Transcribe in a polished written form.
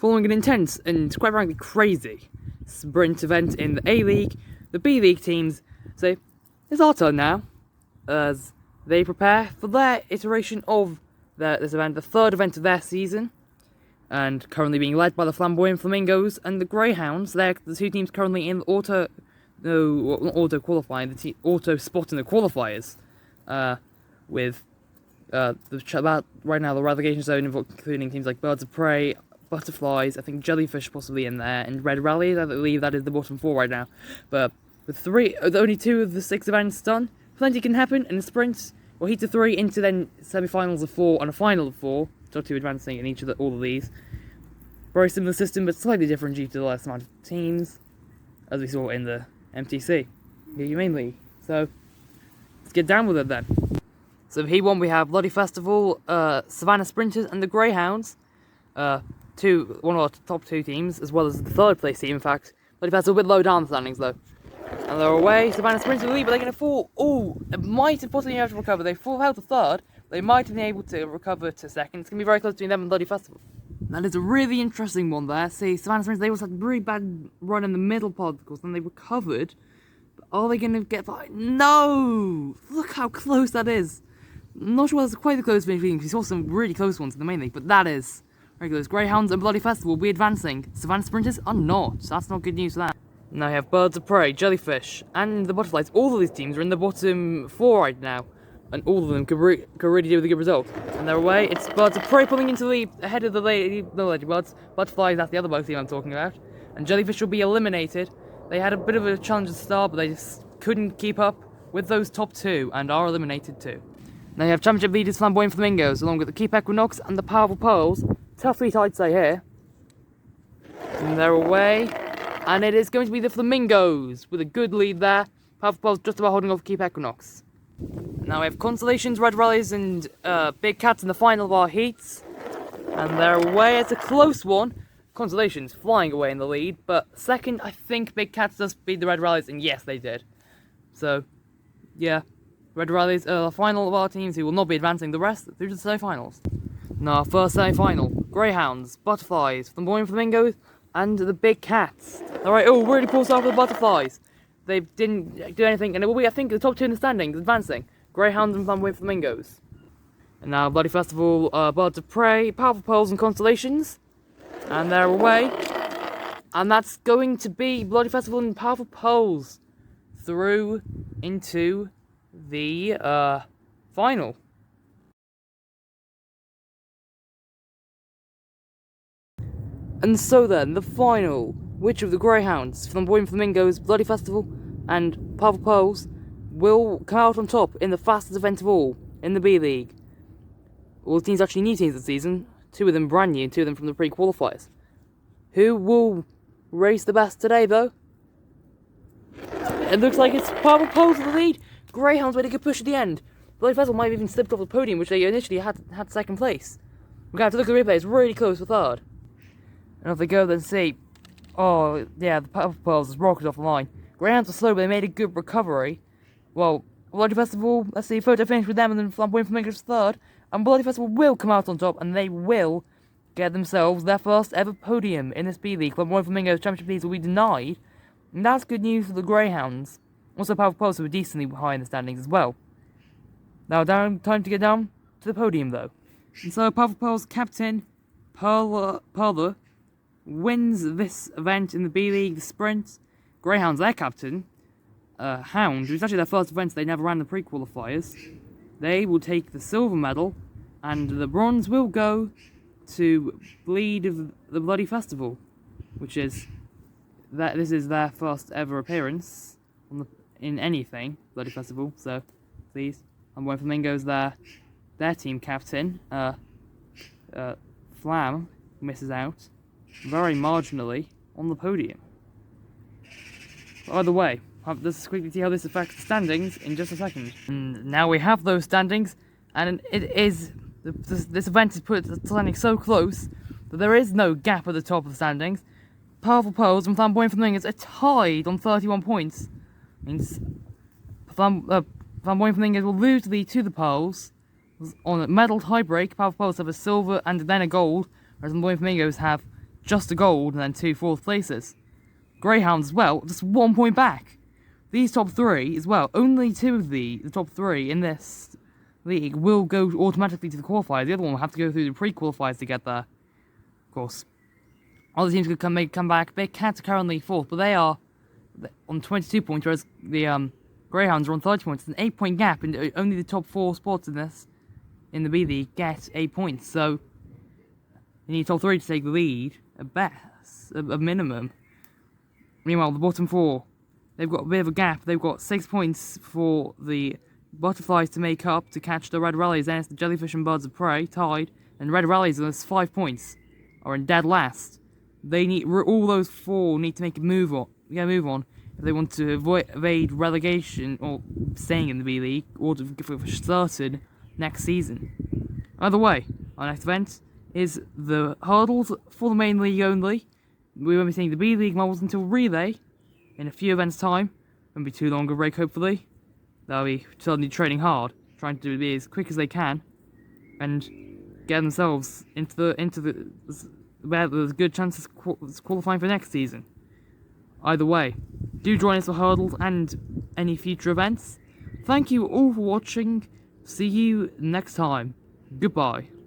following an intense and quite frankly crazy sprint event in the A-League. The B-League teams say, it's our turn now, as they prepare for their iteration of this event, the third event of their season, and currently being led by the Flamboyant Flamingos and the Greyhounds. They're the two teams currently in the auto spot in the qualifiers, with right now the relegation zone including teams like Birds of Prey, Butterflies, I think Jellyfish possibly in there, and Red Rallies. I believe that is the bottom four right now. But with only 2 of the 6 events done, plenty can happen in the sprints. Or heat of 3 into then semi-finals of 4 and a final of 4. Top 2 advancing in all of these. Very similar system, but slightly different due to the less amount of teams, as we saw in the MTC, the Humane League. So let's get down with it then. So for Heat 1 we have Bloody Festival, Savannah Sprinters and the Greyhounds. One of our top 2 teams, as well as the third place team. In fact, Bloody Festival a bit low down the standings though. And they're away. Savannah Sprinters lead, but they're going to fall. Oh, it might have possibly been able to recover. They fall out to third. They might have been able to recover to second. It's going to be very close between them and Bloody Festival. That is a really interesting one there. See, Savannah Sprinters, they also had a really bad run in the middle part of the course, then they recovered. But are they going to get by? No! Look how close that is. I'm not sure whether it's quite the close finish, because we saw some really close ones in the main league, but that is very close. Greyhounds and Bloody Festival will be advancing. Savannah Sprinters are not. So that's not good news for that. Now we have Birds of Prey, Jellyfish, and the Butterflies. All of these teams are in the bottom 4 right now, and all of them could really do with a good result. And they're away. It's Birds of Prey pulling into the lead ahead of the Ladybirds. Butterflies, that's the other bug team I'm talking about. And Jellyfish will be eliminated. They had a bit of a challenge at the start, but they just couldn't keep up with those top 2 and are eliminated too. Now you have Championship leaders Flamboyant Flamingos, along with the Keep Equinox and the Powerful Pearls. Tough lead, I'd say here. And they're away. And it is going to be the Flamingos with a good lead there. Powerful Pearls just about holding off Keep Equinox. Now we have Constellations, Red Rallies, and Big Cats in the final of our heats. And they're away. It's a close one. Constellations flying away in the lead. But second, I think Big Cats does beat the Red Rallies. And yes, they did. So, yeah. Red Rallies are the final of our teams who will not be advancing the rest through to the semi-finals. Now, our first semi-final. Greyhounds, Butterflies, Flamboyant Flamingos, and the Big Cats. Alright, really poor start for the Butterflies. They didn't do anything, and it will be, I think, the top 2 in the standings advancing. Greyhounds and Flamboyant Flamingos. And now Bloody Festival, Birds of Prey, Powerful Pearls and Constellations. And they're away. And that's going to be Bloody Festival and Powerful Pearls through into the final. And so then, the final, which of the Greyhounds, Flamboyant Flamingos, Bloody Festival, and Powerful Pearls will come out on top in the fastest event of all, in the B-League. All the teams are actually new teams this season, 2 of them brand new, and 2 of them from the pre-qualifiers. Who will race the best today, though? It looks like it's Powerful Pearls in the lead. Greyhounds made a good push at the end. Bloody Festival might have even slipped off the podium, which they initially had second place. We're going to have to look at the replay, it's really close for third. And if they go then see, oh yeah, the Powerful Pearls has rocketed off the line. Greyhounds were slow, but they made a good recovery. Well, Bloody Festival, let's see, photo finish with them, and then Flamboyant Flamingos third. And Bloody Festival will come out on top, and they will get themselves their first ever podium in this B-League. Flamboyant Flamingos Championship leads will be denied. And that's good news for the Greyhounds. Also, Powerful Pearls were decently high in the standings as well. Now, time to get down to the podium, though. And so, Powerful Pearls captain, Perler, wins this event in the B-League, the sprint. Greyhounds, their captain, Hound, who's actually their first event, they never ran the pre-qualifiers. They will take the silver medal, and the bronze will go to Bleed of the Bloody Festival, which is that this is their first ever appearance in anything Bloody Festival. So, please, I'm going Flamingos, their team captain, Flam, misses out very marginally on the podium. But either way, let's quickly see how this affects the standings in just a second. And now we have those standings, and it is this event has put the standings so close that there is no gap at the top of the standings. Powerful Pearls and Flamboyant Flamingos are tied on 31 points. Means Flamboyant Flamingos will lose the lead to the Pearls on a medal tiebreak. Powerful Pearls have a silver and then a gold, whereas Flamboyant Flamingos have just a gold and then 2 fourth places. Greyhounds as well, just 1 point back. These top 3 as well, only 2 of the top 3 in this league will go automatically to the qualifiers. The other one will have to go through the pre-qualifiers to get there. Of course, other teams could come back. Big Cats are currently 4th, but they are on 22 points, whereas the Greyhounds are on 30 points. It's an 8-point gap, and only the top 4 spots in the B League get 8 points. So you need top 3 to take the lead at best, a minimum. Meanwhile, the bottom 4, they've got a bit of a gap. They've got 6 points for the Butterflies to make up to catch the Red Rallies. Then it's the Jellyfish and Birds of Prey tied, and Red Rallies are 5 points, are in dead last. They need all those 4 need to make a move on. If they want to evade relegation or staying in the B League, or to get started next season. Either way, our next event is the hurdles for the main league only. We won't be seeing the B League models until relay in a few events' time. Won't be too long a break, hopefully. They'll be certainly training hard, trying to be as quick as they can, and get themselves into the where there's a good chance of qualifying for next season. Either way, do join us for hurdles and any future events. Thank you all for watching. See you next time. Goodbye.